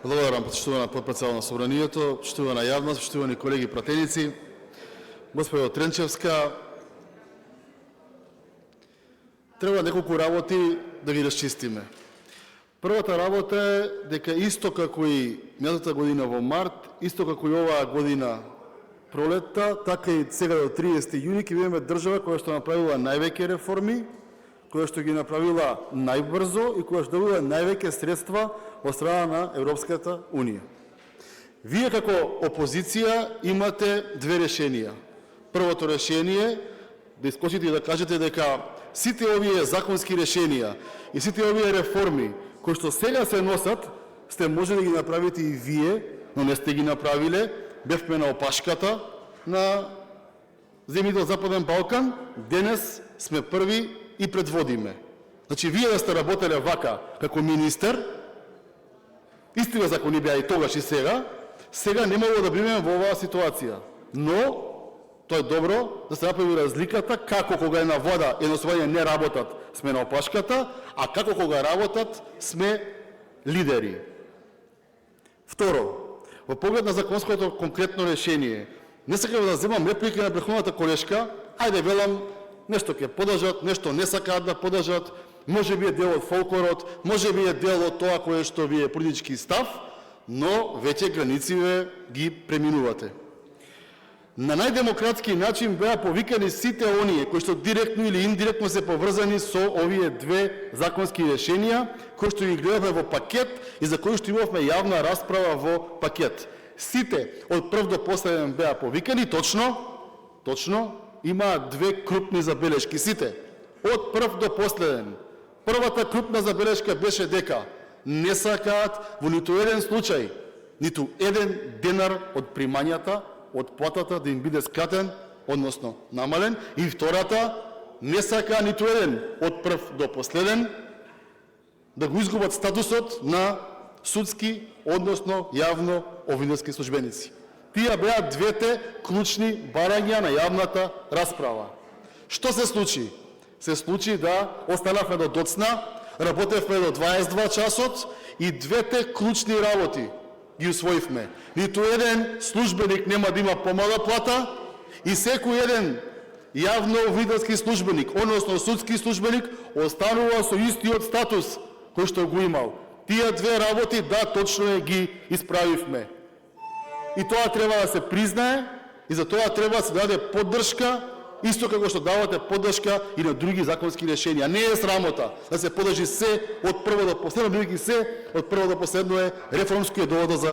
Благодарам, почитувана подпредседател на Собранието, почитувана јавност, почитувани колеги пратеници. Господо Тренчевска, треба неколку работи да ги расчистиме. Првата работа е дека исто како и минатата година во март, исто како и оваа година пролетта, така и сега до 30 јуни ќе бидеме држава која што направила највеќе реформи, која што ги направила најбрзо и која што добила највеќе средства од страна на Европската Унија. Вие како опозиција имате две решенија. Првото решение е да искочите и да кажете дека сите овие законски решенија и сите овие реформи кои што сега се носат, сте може да ги направите и вие, но не сте ги направиле. Бевме на опашката на земјите од Западен Балкан, денес сме први и предводиме. Значи, вие да сте работеле вака како министер, истина закони беа и тогаш и сега не могло да примеме во оваа ситуација. Но, тоа е добро да се направи разликата како кога е на вода едноставно не работат, сме на опашката, а како кога работат, сме лидери. Второ, во поглед на законското конкретно решение, не сакам да земам реплика на претходната колешка, ајде велам, нешто ќе подржат, нешто не сакаат да подржат, може би е дел од фолклорот, може би е дел од тоа кое што ви е политички став, но веќе границите ги преминувате. На најдемократски начин беа повикани сите оние кои што директно или индиректно се поврзани со овие две законски решенија, кои што ги гледавме во пакет и за кои што имавме јавна расправа во пакет. Сите од прв до последен беа повикани, точно, имаат две крупни забелешки. Сите, од прв до последен. Првата крупна забелешка беше дека не сакаат во ниту еден случај, ниту еден денар од примањата, од платата да им биде скратен, односно намален. И втората, не сака ниту еден од прв до последен да го изгубат статусот на судски, односно јавно обвинителски службеници. Тие беа двете клучни барања на јавната расправа. Што се случи? Се случи да останавме до доцна, работевме до 22 часот и двете клучни работи ги усвоивме. Ниту еден службеник нема да има помала плата и секој еден јавно обвинителски службеник, односно судски службеник, останува со истиот статус кој што го имал. Тие две работи, да, точно ги исправивме. И тоа треба да се признае и за тоа треба да се даде поддршка, исто како што давате поддршка и на други законски решенија. Не е срамота да се подржи се од прво до последно, бидејќи се од прво до последно е реформско и довода за